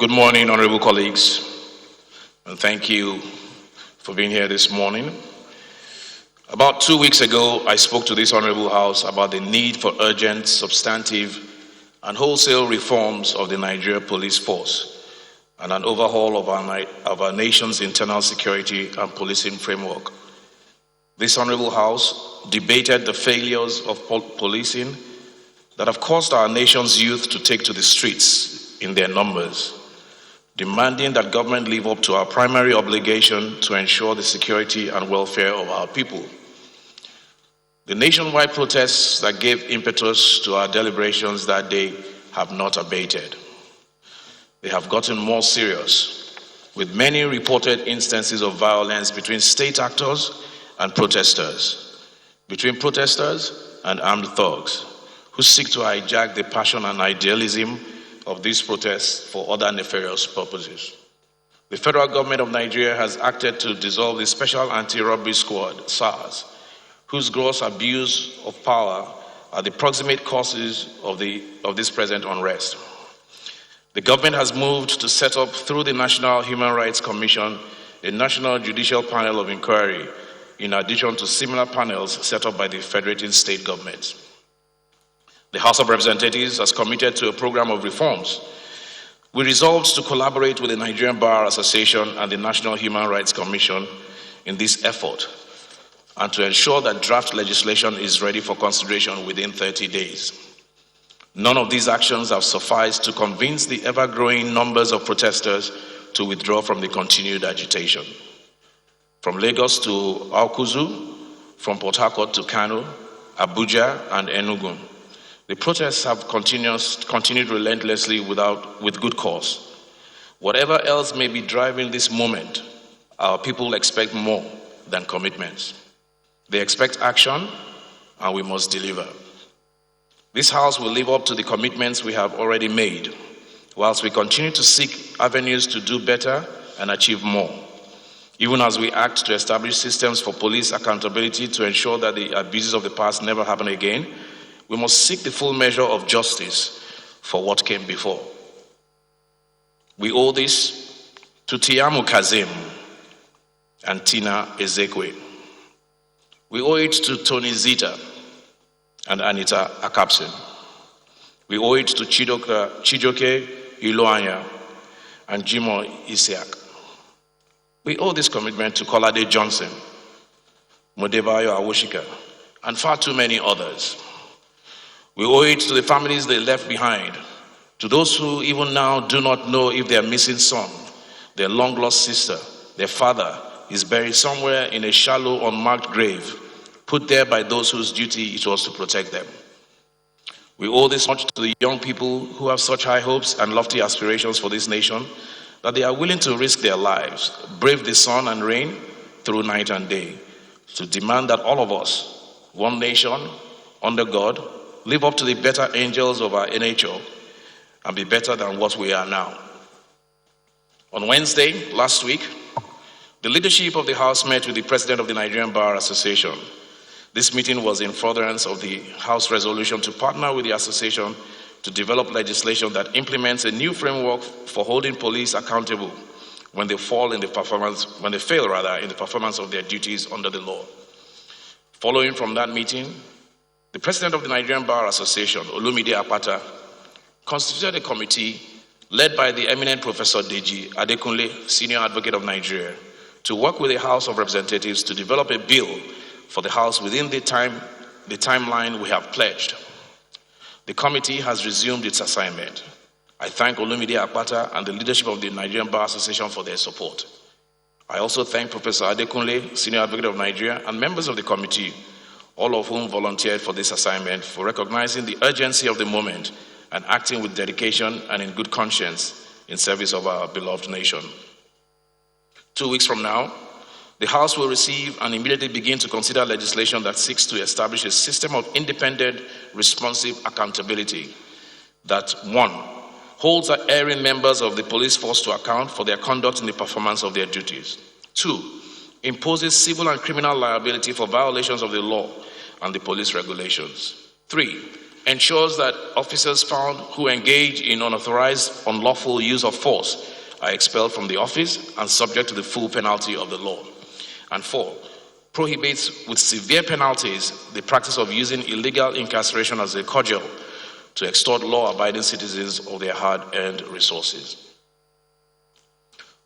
Good morning, honorable colleagues, and thank you for being here this morning. About 2 weeks ago, I spoke to this honorable House about the need for urgent, substantive, and wholesale reforms of the Nigeria police force and an overhaul of our nation's internal security and policing framework. This honorable House debated the failures of policing that have caused our nation's youth to take to the streets in their numbers, demanding that government live up to our primary obligation to ensure the security and welfare of our people. The nationwide protests that gave impetus to our deliberations that day have not abated. They have gotten more serious, with many reported instances of violence between state actors and protesters, between protesters and armed thugs, who seek to hijack the passion and idealism of these protests for other nefarious purposes. The federal government of Nigeria has acted to dissolve the Special Anti-Robbery Squad, SARS, whose gross abuse of power are the proximate causes of this present unrest. The government has moved to set up, through the National Human Rights Commission, a national judicial panel of inquiry, in addition to similar panels set up by the federating state governments. The House of Representatives has committed to a program of reforms. We resolved to collaborate with the Nigerian Bar Association and the National Human Rights Commission in this effort, and to ensure that draft legislation is ready for consideration within 30 days. None of these actions have sufficed to convince the ever-growing numbers of protesters to withdraw from the continued agitation. From Lagos to Akuzu, from Port Harcourt to Kano, Abuja, and Enugu, the protests have continued relentlessly with good cause. Whatever else may be driving this movement, our people expect more than commitments. They expect action, and we must deliver. This House will live up to the commitments we have already made, whilst we continue to seek avenues to do better and achieve more. Even as we act to establish systems for police accountability to ensure that the abuses of the past never happen again, we must seek the full measure of justice for what came before. We owe this to Tiamu Kazim and Tina Ezekwe. We owe it to Tony Zita and Anita Akapsin. We owe it to Chijoke Iloanya and Jimo Isiak. We owe this commitment to Kolade Johnson, Modebayo Awoshika, and far too many others. We owe it to the families they left behind, to those who even now do not know if their missing son, their long-lost sister, their father is buried somewhere in a shallow, unmarked grave, put there by those whose duty it was to protect them. We owe this much to the young people who have such high hopes and lofty aspirations for this nation that they are willing to risk their lives, brave the sun and rain through night and day, to demand that all of us, one nation, under God, live up to the better angels of our NHO and be better than what we are now. On Wednesday, last week, the leadership of the House met with the President of the Nigerian Bar Association. This meeting was in furtherance of the House resolution to partner with the association to develop legislation that implements a new framework for holding police accountable when they fail in the performance of their duties under the law. Following from that meeting, the President of the Nigerian Bar Association, Olumide Akpata, constituted a committee led by the eminent Professor Deji Adekunle, Senior Advocate of Nigeria, to work with the House of Representatives to develop a bill for the House within the timeline we have pledged. The committee has resumed its assignment. I thank Olumide Akpata and the leadership of the Nigerian Bar Association for their support. I also thank Professor Adekunle, Senior Advocate of Nigeria, and members of the committee, all of whom volunteered for this assignment, for recognizing the urgency of the moment and acting with dedication and in good conscience in service of our beloved nation. 2 weeks from now, the House will receive and immediately begin to consider legislation that seeks to establish a system of independent, responsive accountability that, 1, holds erring members of the police force to account for their conduct in the performance of their duties. 2, imposes civil and criminal liability for violations of the law and the police regulations. 3, ensures that officers found who engage in unauthorized, unlawful use of force are expelled from the office and subject to the full penalty of the law. And 4, prohibits with severe penalties the practice of using illegal incarceration as a cudgel to extort law-abiding citizens of their hard-earned resources.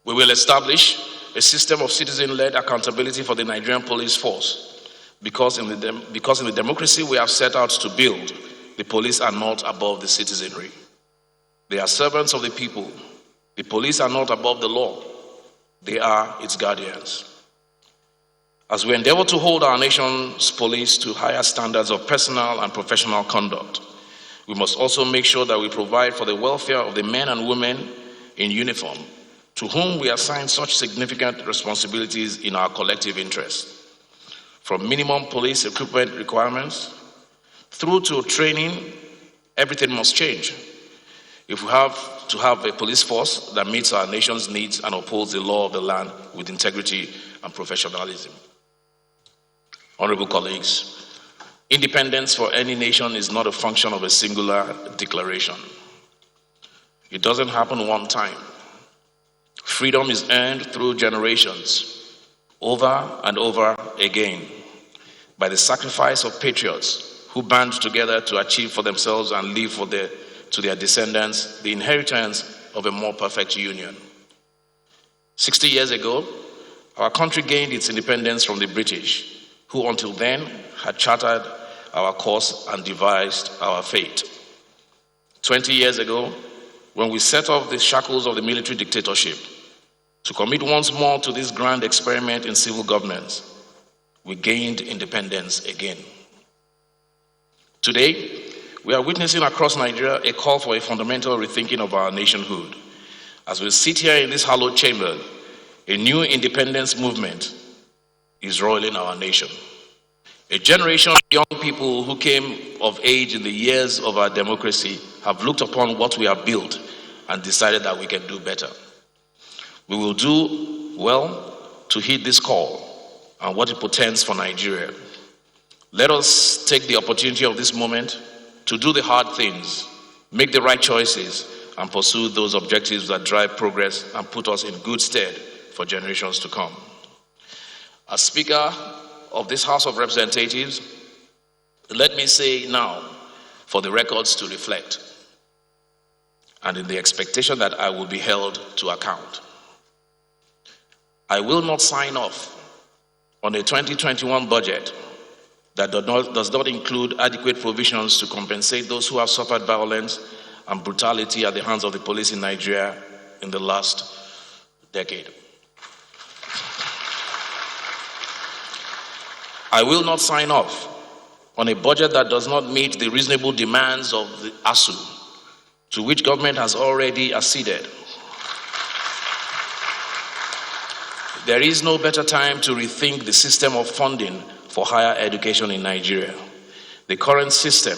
We will establish a system of citizen-led accountability for the Nigerian police force because in the democracy we have set out to build, the police are not above the citizenry. They are servants of the people. The police are not above the law. They are its guardians. As we endeavor to hold our nation's police to higher standards of personal and professional conduct, we must also make sure that we provide for the welfare of the men and women in uniform, to whom we assign such significant responsibilities in our collective interest. From minimum police equipment requirements through to training, everything must change. If we have to have a police force that meets our nation's needs and upholds the law of the land with integrity and professionalism. Honorable colleagues, independence for any nation is not a function of a singular declaration. It doesn't happen one time. Freedom is earned through generations, over and over again, by the sacrifice of patriots who band together to achieve for themselves and leave to their descendants the inheritance of a more perfect union. 60 years ago, our country gained its independence from the British, who until then had chartered our course and devised our fate. 20 years ago, when we set off the shackles of the military dictatorship to commit once more to this grand experiment in civil governance, we gained independence again. Today, we are witnessing across Nigeria a call for a fundamental rethinking of our nationhood. As we sit here in this hallowed chamber, a new independence movement is roiling our nation. A generation of young people who came of age in the years of our democracy have looked upon what we have built and decided that we can do better. We will do well to heed this call and what it portends for Nigeria. Let us take the opportunity of this moment to do the hard things, make the right choices, and pursue those objectives that drive progress and put us in good stead for generations to come. As Speaker of this House of Representatives, let me say now, for the records to reflect, and in the expectation that I will be held to account, I will not sign off on a 2021 budget that does not include adequate provisions to compensate those who have suffered violence and brutality at the hands of the police in Nigeria in the last decade. I will not sign off on a budget that does not meet the reasonable demands of the ASU, to which government has already acceded. There is no better time to rethink the system of funding for higher education in Nigeria. The current system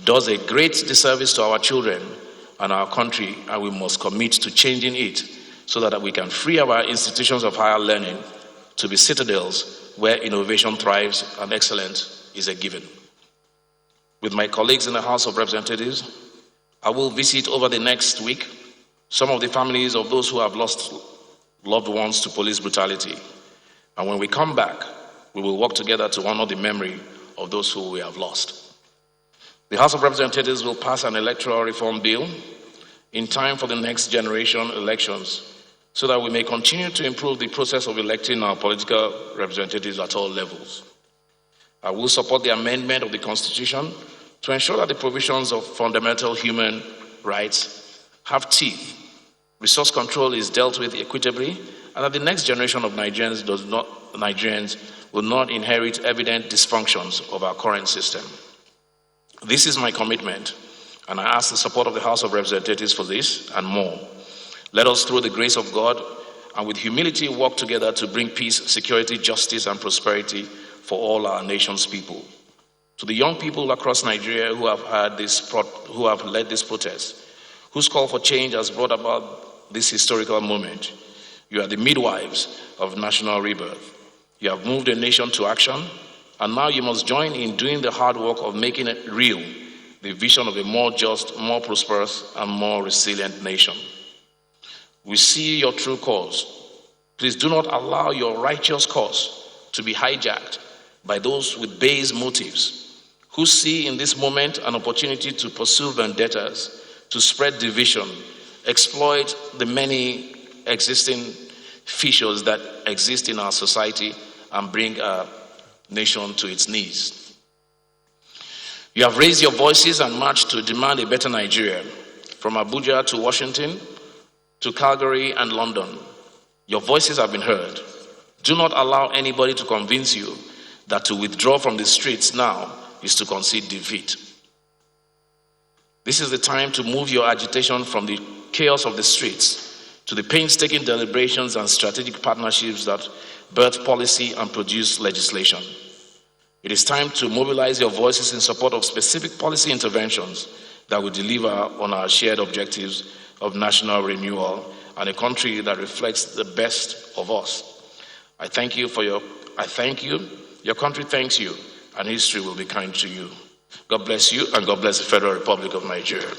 does a great disservice to our children and our country, and we must commit to changing it so that we can free our institutions of higher learning to be citadels where innovation thrives and excellence is a given. With my colleagues in the House of Representatives, I will visit over the next week some of the families of those who have lost loved ones to police brutality. And when we come back, we will work together to honor the memory of those who we have lost. The House of Representatives will pass an electoral reform bill in time for the next generation elections so that we may continue to improve the process of electing our political representatives at all levels. I will support the amendment of the Constitution to ensure that the provisions of fundamental human rights have teeth, resource control is dealt with equitably, and that the next generation of Nigerians will not inherit evident dysfunctions of our current system. This is my commitment, and I ask the support of the House of Representatives for this and more. Let us, through the grace of God and with humility, work together to bring peace, security, justice, and prosperity for all our nation's people. To the young people across Nigeria who have led this protest, whose call for change has brought about this historical moment, you are the midwives of national rebirth. You have moved a nation to action, and now you must join in doing the hard work of making it real the vision of a more just, more prosperous, and more resilient nation. We see your true cause. Please do not allow your righteous cause to be hijacked by those with base motives who see in this moment an opportunity to pursue vendettas, to spread division, exploit the many existing fissures that exist in our society, and bring our nation to its knees. You have raised your voices and marched to demand a better Nigeria, from Abuja to Washington to Calgary and London. Your voices have been heard. Do not allow anybody to convince you that to withdraw from the streets now is to concede defeat. This is the time to move your agitation from the chaos of the streets to the painstaking deliberations and strategic partnerships that birth policy and produce legislation. It is time to mobilize your voices in support of specific policy interventions that will deliver on our shared objectives of national renewal and a country that reflects the best of us. I thank you, your country thanks you, and history will be kind to you. God bless you, and God bless the Federal Republic of Nigeria.